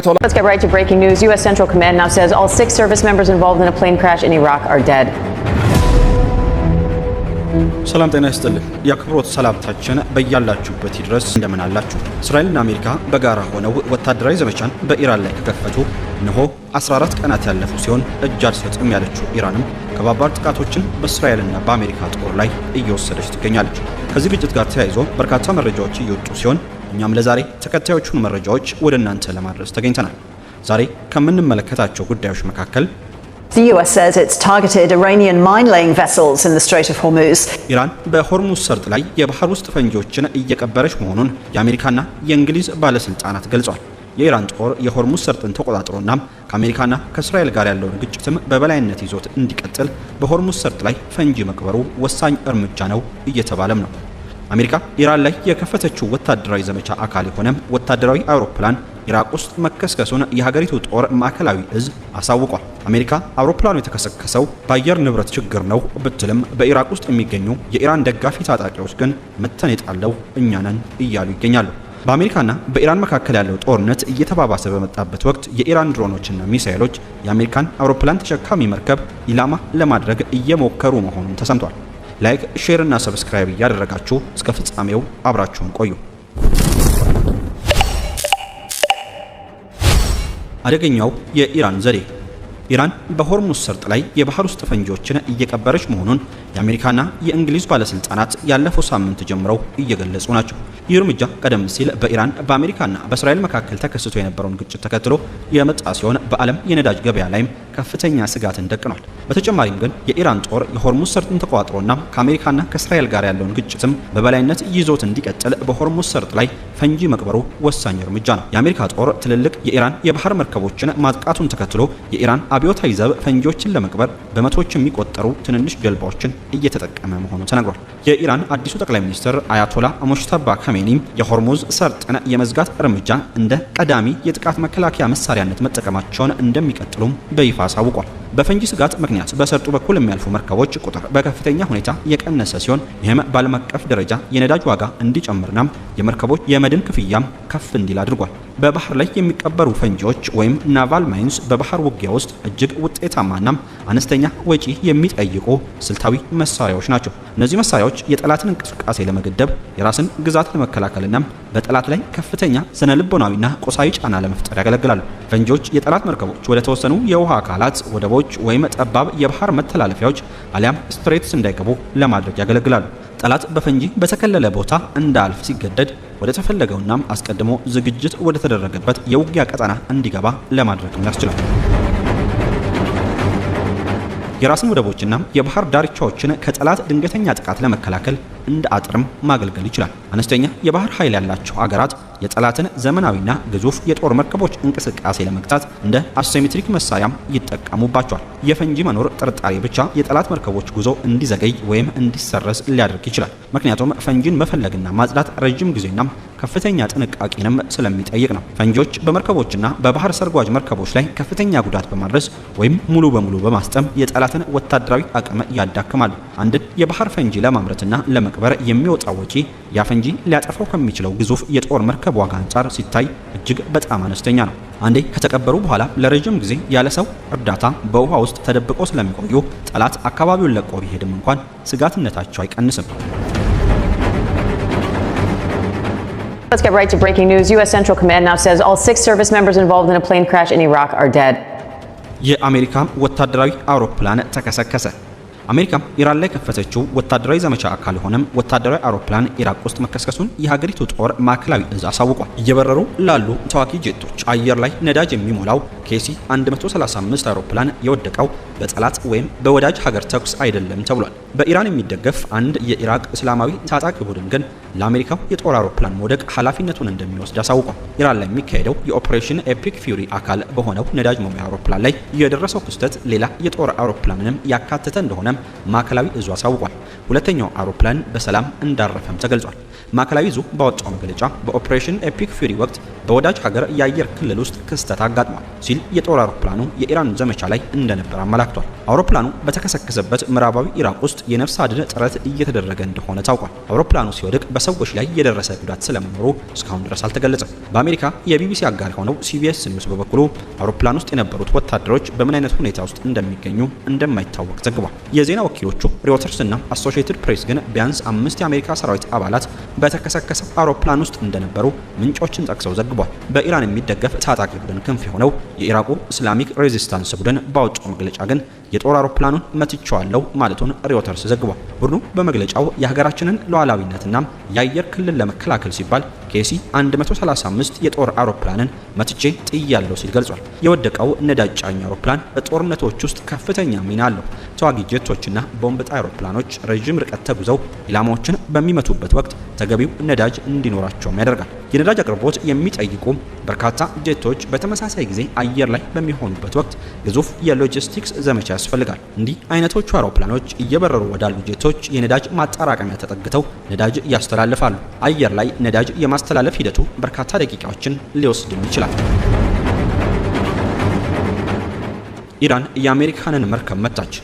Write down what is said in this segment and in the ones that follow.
Ayatollah. Let's get right to breaking news. U.S. Central Command now says all 6 service members involved in a plane crash in Iraq are dead. ሰላም ጤና ይስጥልን የአክብሮት ሰላምታችን በእያላችሁበት ይድረስ እንደምን አላችሁ እስራኤልና አሜሪካ በጋራ ሆነው ወታደራዊ ዘመቻን በኢራን ላይ ከከፈቱ እነሆ 14 ቀናት ያለፉ ሲሆን እጅ አልሰጥም ያለችው ኢራንም ከባባድ ጥቃቶችን በእስራኤልና በአሜሪካ ጦር ላይ እየወሰደች ትገኛለች ከዚህ ግጭት ጋር ተያይዞ በርካታ መረጃዎች እየወጡ ሲሆን እኛም ለዛሬ ተከታዮቹን መረጃዎች ወደ እናንተ ለማድረስ ተገኝተናል ዛሬ ከምንመለከታቸው ጉዳዮች መካከል The US says it's targeted Iranian mine-laying vessels in the Strait of Hormuz. ኢራን በሆርሙዝ ሰርጥ ላይ የባህር ውስጥ ፈንጂዎችን እየቀበረች መሆኑን የአሜሪካና የእንግሊዝ ባለስልጣናት ገልጸዋል። የኢራን ጦር የሆርሙዝ ሰርጥን ተቆጣጥሮና ከአሜሪካና ከእስራኤል ጋር ያለውን ግጭትም በበላይነት ይዞት እንዲቀጥል በሆርሙዝ ሰርጥ ላይ ፈንጂ መቅበሩ ወሳኝ እርምጃ ነው እየተባለም ነው። አሜሪካ ኢራን ላይ የከፈተችው ወታደራዊ ዘመቻ አካል የሆነ ወታደራዊ አውሮፕላን ኢራቅ ውስጥ መከስከሱን የሀገሪቱ ጦር ማዕከላዊ እዝ አሳውቋል። አሜሪካ አውሮፕላኑ የተከሰከሰው በአየር ንብረት ችግር ነው ብትልም በኢራቅ ውስጥ የሚገኙ የኢራን ደጋፊ ታጣቂዎች ግን መተን የጣለው እኛ ነን እያሉ ይገኛሉ። በአሜሪካና በኢራን መካከል ያለው ጦርነት እየተባባሰ በመጣበት ወቅት የኢራን ድሮኖችና ሚሳኤሎች የአሜሪካን አውሮፕላን ተሸካሚ መርከብ ኢላማ ለማድረግ እየሞከሩ መሆኑን ተሰምቷል። ላይክ፣ ሼር እና ሰብስክራይብ እያደረጋችሁ እስከ ፍጻሜው አብራችሁን ቆዩ። አደገኛው የኢራን ዘዴ ኢራን በሆርሙዝ ሰርጥ ላይ የባህር ውስጥ ፈንጂዎችን እየቀበረች መሆኑን የአሜሪካና የእንግሊዝ ባለስልጣናት ያለፈው ሳምንት ጀምረው እየገለጹ ናቸው። ይህ እርምጃ ቀደም ሲል በኢራን በአሜሪካና በእስራኤል መካከል ተከስቶ የነበረውን ግጭት ተከትሎ የመጣ ሲሆን በዓለም የነዳጅ ገበያ ላይም ከፍተኛ ስጋትን ደቅኗል። በተጨማሪም ግን የኢራን ጦር የሆርሙዝ ሰርጥን ተቆጣጥሮና ከአሜሪካና ከእስራኤል ጋር ያለውን ግጭትም በበላይነት ይዞት እንዲቀጥል በሆርሙዝ ሰርጥ ላይ ፈንጂ መቅበሩ ወሳኝ እርምጃ ነው። የአሜሪካ ጦር ትልልቅ የኢራን የባህር መርከቦችን ማጥቃቱን ተከትሎ የኢራን አብዮታዊ ዘብ ፈንጂዎችን ለመቅበር በመቶዎች የሚቆጠሩ ትንንሽ ጀልባዎችን እየተጠቀመ መሆኑ ተነግሯል። የኢራን አዲሱ ጠቅላይ ሚኒስትር አያቶላ ሙጅተባ ካሜኒ የሆርሙዝ ሰርጥን የመዝጋት እርምጃ እንደ ቀዳሚ የጥቃት መከላከያ መሳሪያነት መጠቀማቸውን እንደሚቀጥሉም በይፋ አሳውቋል። በፈንጂ ስጋት ምክንያት በሰርጡ በኩል የሚያልፉ መርከቦች ቁጥር በከፍተኛ ሁኔታ የቀነሰ ሲሆን ይህም በዓለም አቀፍ ደረጃ የነዳጅ ዋጋ እንዲጨምርና የመርከቦች የመድን ክፍያም ከፍ እንዲል አድርጓል። በባህር ላይ የሚቀበሩ ፈንጂዎች ወይም ናቫል ማይንስ በባህር ውጊያ ውስጥ እጅግ ውጤታማና አነስተኛ ወጪ የሚጠይቁ ስልታዊ መሳሪያዎች ናቸው። እነዚህ መሳሪያዎች የጠላትን እንቅስቃሴ ለመገደብ የራስን ግዛት ለመከላከልና በጠላት ላይ ከፍተኛ ስነልቦናዊና ቁሳዊ ጫና ለመፍጠር ያገለግላሉ። ፈንጂዎች የጠላት መርከቦች ወደ ተወሰኑ የውሃ አካላት፣ ወደቦች ወይም ጠባብ የባህር መተላለፊያዎች አሊያም ስትሬትስ እንዳይገቡ ለማድረግ ያገለግላሉ። ጠላት በፈንጂ በተከለለ ቦታ እንዳልፍ ሲገደድ ወደ ተፈለገውና አስቀድሞ ዝግጅት ወደ ተደረገበት የውጊያ ቀጠና እንዲገባ ለማድረግም ያስችላል። የራስን ወደቦችና የባህር ዳርቻዎችን ከጠላት ድንገተኛ ጥቃት ለመከላከል እንደ አጥርም ማገልገል ይችላል። አነስተኛ የባህር ኃይል ያላቸው አገራት የጠላትን ዘመናዊና ግዙፍ የጦር መርከቦች እንቅስቃሴ ለመግታት እንደ አሲሜትሪክ መሳሪያም ይጠቀሙባቸዋል። የፈንጂ መኖር ጥርጣሬ ብቻ የጠላት መርከቦች ጉዞ እንዲዘገይ ወይም እንዲሰረዝ ሊያደርግ ይችላል። ምክንያቱም ፈንጂን መፈለግና ማጽዳት ረጅም ጊዜና ከፍተኛ ጥንቃቄንም ስለሚጠይቅ ነው። ፈንጂዎች በመርከቦችና በባህር ሰርጓጅ መርከቦች ላይ ከፍተኛ ጉዳት በማድረስ ወይም ሙሉ በሙሉ በማስጠም የጠላትን ወታደራዊ አቅም ያዳክማሉ። አንድን የባህር ፈንጂ ለማምረትና ለመቅበር የሚወጣው ወጪ ያ ፈንጂ ሊያጠፋው ከሚችለው ግዙፍ የጦር መርከብ ዋጋ አንጻር ሲታይ እጅግ በጣም አነስተኛ ነው። አንዴ ከተቀበሩ በኋላ ለረጅም ጊዜ ያለ ሰው እርዳታ በውሃ ውስጥ ተደብቀው ስለሚቆዩ ጠላት አካባቢውን ለቆ ቢሄድም እንኳን ስጋትነታቸው አይቀንስም። Let's get right to breaking news. U.S. Central Command now says all 6 service members involved in a plane crash in Iraq are dead. የአሜሪካ ወታደራዊ አውሮፕላን ተከሰከሰ። አሜሪካ ኢራን ላይ ከፈተችው ወታደራዊ ዘመቻ አካል የሆነም ወታደራዊ አውሮፕላን ኢራቅ ውስጥ መከስከሱን የሀገሪቱ ጦር ማዕከላዊ እዝ አሳውቋል። እየበረሩ ላሉ ተዋጊ ጄቶች አየር ላይ ነዳጅ የሚሞላው ኬሲ 135 አውሮፕላን የወደቀው በጠላት ወይም በወዳጅ ሀገር ተኩስ አይደለም ተብሏል። በኢራን የሚደገፍ አንድ የኢራቅ እስላማዊ ታጣቂ ቡድን ግን ለአሜሪካው የጦር አውሮፕላን መውደቅ ኃላፊነቱን እንደሚወስድ አሳውቋል። ኢራን ላይ የሚካሄደው የኦፕሬሽን ኤፒክ ፊውሪ አካል በሆነው ነዳጅ መሙያ አውሮፕላን ላይ የደረሰው ክስተት ሌላ የጦር አውሮፕላንንም ያካተተ እንደሆነ ማዕከላዊ እዙ አሳውቋል። ሁለተኛው አውሮፕላን በሰላም እንዳረፈም ተገልጿል። ማዕከላዊ እዙ ባወጣው መግለጫ በኦፕሬሽን ኤፒክ ፊውሪ ወቅት በወዳጅ ሀገር የአየር ክልል ውስጥ ክስተት አጋጥሟል ሲል የጦር አውሮፕላኑ የኢራን ዘመቻ ላይ እንደነበር አመላክቷል። አውሮፕላኑ በተከሰከሰበት ምዕራባዊ ኢራቅ ውስጥ የነፍስ አድን ጥረት እየተደረገ እንደሆነ ታውቋል። አውሮፕላኑ ሲወድቅ በሰዎች ላይ የደረሰ ጉዳት ስለመኖሩ እስካሁን ድረስ አልተገለጸም። በአሜሪካ የቢቢሲ አጋር የሆነው CBS ኒውስ በበኩሉ አውሮፕላኑ ውስጥ የነበሩት ወታደሮች በምን አይነት ሁኔታ ውስጥ እንደሚገኙ እንደማይታወቅ ዘግቧል። የዜና ወኪሎቹ ሮይተርስ እና አሶሺየትድ ፕሬስ ግን ቢያንስ 5 የአሜሪካ ሰራዊት አባላት በተከሰከሰው አውሮፕላን ውስጥ እንደነበሩ ምንጮችን ጠቅሰው ዘግቧል። በኢራን የሚደገፍ ታጣቂ ቡድን ክንፍ የሆነው የኢራቁ እስላሚክ ሬዚስታንስ ቡድን ባወጣው መግለጫ ግን የጦር አውሮፕላኑን መትቼዋለሁ ማለቱን ሮይተርስ ዘግቧል። ቡድኑ በመግለጫው የሀገራችንን ሉዓላዊነትና የአየር ክልል ለመከላከል ሲባል KC-135 የጦር አውሮፕላንን መትቼ ጥያለሁ ሲል ገልጿል። የወደቀው ነዳጅ ጫኝ አውሮፕላን በጦርነቶች ውስጥ ከፍተኛ ሚና አለው። ተዋጊ ጄቶችና ቦምብ ጣይ አውሮፕላኖች ረዥም ርቀት ተጉዘው ኢላማዎችን በሚመቱበት ወቅት ተገቢው ነዳጅ እንዲኖራቸውም ያደርጋል። የነዳጅ አቅርቦት የሚጠይቁ በርካታ ጄቶች በተመሳሳይ ጊዜ አየር ላይ በሚሆኑበት ወቅት ግዙፍ የሎጂስቲክስ ዘመቻ ያስፈልጋል። እንዲህ አይነቶቹ አውሮፕላኖች እየበረሩ ወዳሉ ጄቶች የነዳጅ ማጣራቀሚያ ተጠግተው ነዳጅ ያስተላልፋሉ። አየር ላይ ነዳጅ የማስተላለፍ ሂደቱ በርካታ ደቂቃዎችን ሊወስድም ይችላል። ኢራን የአሜሪካንን መርከብ መታች።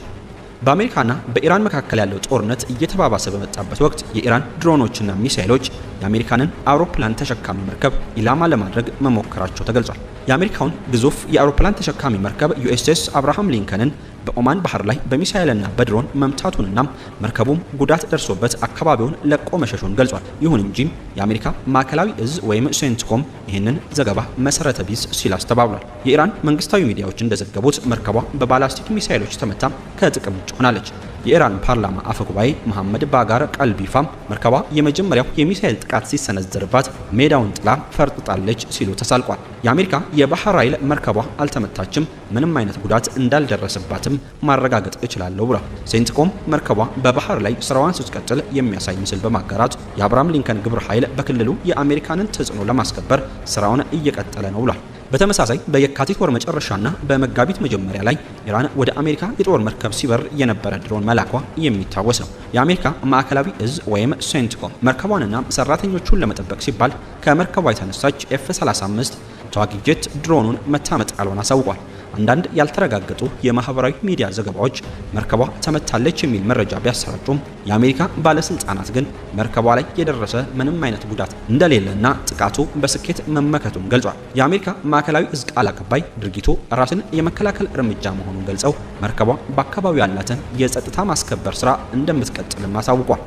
በአሜሪካና በኢራን መካከል ያለው ጦርነት እየተባባሰ በመጣበት ወቅት የኢራን ድሮኖችና ሚሳኤሎች የአሜሪካንን አውሮፕላን ተሸካሚ መርከብ ኢላማ ለማድረግ መሞከራቸው ተገልጿል። የአሜሪካውን ግዙፍ የአውሮፕላን ተሸካሚ መርከብ USS አብርሃም ሊንከንን በኦማን ባህር ላይ በሚሳኤልና በድሮን መምታቱንና መርከቡም ጉዳት ደርሶበት አካባቢውን ለቆ መሸሹን ገልጿል። ይሁን እንጂ የአሜሪካ ማዕከላዊ እዝ ወይም ሴንትኮም ይህንን ዘገባ መሰረተ ቢስ ሲል አስተባብሏል። የኢራን መንግስታዊ ሚዲያዎች እንደዘገቡት መርከቧ በባላስቲክ ሚሳኤሎች ተመታ ከጥቅም ውጭ ሆናለች። የኢራን ፓርላማ አፈጉባኤ መሐመድ ባጋር ቀልቢፋም መርከቧ የመጀመሪያው የሚሳኤል ጥቃት ሲሰነዘርባት ሜዳውን ጥላ ፈርጥጣለች ሲሉ ተሳልቋል። የአሜሪካ የባህር ኃይል መርከቧ አልተመታችም፣ ምንም አይነት ጉዳት እንዳልደረሰባትም ማረጋገጥ እችላለሁ ብሏል። ሴንትኮም መርከቧ በባህር ላይ ስራዋን ስትቀጥል የሚያሳይ ምስል በማጋራት የአብርሃም ሊንከን ግብረ ኃይል በክልሉ የአሜሪካንን ተጽዕኖ ለማስከበር ስራውን እየቀጠለ ነው ብሏል። በተመሳሳይ በየካቲት ወር መጨረሻና በመጋቢት መጀመሪያ ላይ ኢራን ወደ አሜሪካ የጦር መርከብ ሲበር የነበረ ድሮን መላኳ የሚታወስ ነው። የአሜሪካ ማዕከላዊ እዝ ወይም ሴንትኮም መርከቧንና ሰራተኞቹን ለመጠበቅ ሲባል ከመርከቧ የተነሳች F-35 ተዋጊ ጄት ድሮኑን መታመጣሏን አሳውቋል። አንዳንድ ያልተረጋገጡ የማህበራዊ ሚዲያ ዘገባዎች መርከቧ ተመታለች የሚል መረጃ ቢያሰራጩም የአሜሪካ ባለስልጣናት ግን መርከቧ ላይ የደረሰ ምንም አይነት ጉዳት እንደሌለና ጥቃቱ በስኬት መመከቱን ገልጿል። የአሜሪካ ማዕከላዊ እዝ ቃል አቀባይ ድርጊቱ ራስን የመከላከል እርምጃ መሆኑን ገልጸው መርከቧ በአካባቢው ያላትን የጸጥታ ማስከበር ስራ እንደምትቀጥልም አሳውቋል።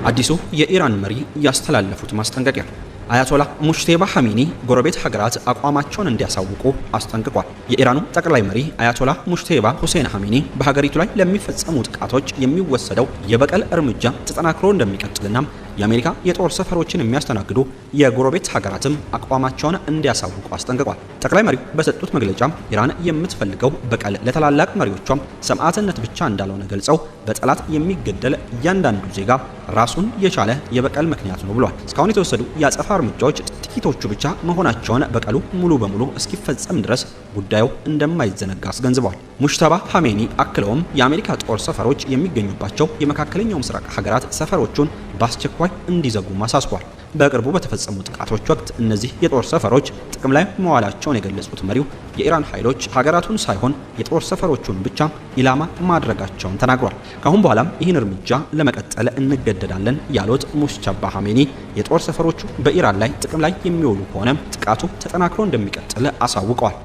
አዲሱ የኢራን መሪ ያስተላለፉት ማስጠንቀቂያ አያቶላ ሙጅቴባ ኻሜኒ ጎረቤት ሀገራት አቋማቸውን እንዲያሳውቁ አስጠንቅቋል። የኢራኑ ጠቅላይ መሪ አያቶላ ሙጅቴባ ሁሴን ኻሜኒ በሀገሪቱ ላይ ለሚፈጸሙ ጥቃቶች የሚወሰደው የበቀል እርምጃ ተጠናክሮ እንደሚቀጥልና የአሜሪካ የጦር ሰፈሮችን የሚያስተናግዱ የጎረቤት ሀገራትም አቋማቸውን እንዲያሳውቁ አስጠንቅቋል። ጠቅላይ መሪው በሰጡት መግለጫ ኢራን የምትፈልገው በቀል ለታላላቅ መሪዎቿም ሰማዕትነት ብቻ እንዳልሆነ ገልጸው በጠላት የሚገደል እያንዳንዱ ዜጋ ራሱን የቻለ የበቀል ምክንያት ነው ብሏል። እስካሁን የተወሰዱ የአጸፋ እርምጃዎች ጥቂቶቹ ብቻ መሆናቸውን በቀሉ ሙሉ በሙሉ እስኪፈጸም ድረስ ጉዳዩ እንደማይዘነጋ አስገንዝበዋል። ሙጅተባ ኻሜኒ አክለውም የአሜሪካ ጦር ሰፈሮች የሚገኙባቸው የመካከለኛው ምስራቅ ሀገራት ሰፈሮቹን በአስቸኳይ እንዲዘጉ አሳስቧል። በቅርቡ በተፈጸሙ ጥቃቶች ወቅት እነዚህ የጦር ሰፈሮች ጥቅም ላይ መዋላቸውን የገለጹት መሪው የኢራን ኃይሎች ሀገራቱን ሳይሆን የጦር ሰፈሮቹን ብቻ ኢላማ ማድረጋቸውን ተናግሯል። ካሁን በኋላም ይህን እርምጃ ለመቀጠል እንገደዳለን ያሉት ሙጅተባ ኻሜኒ የጦር ሰፈሮቹ በኢራን ላይ ጥቅም ላይ የሚውሉ ከሆነ ጥቃቱ ተጠናክሮ እንደሚቀጥል አሳውቀዋል።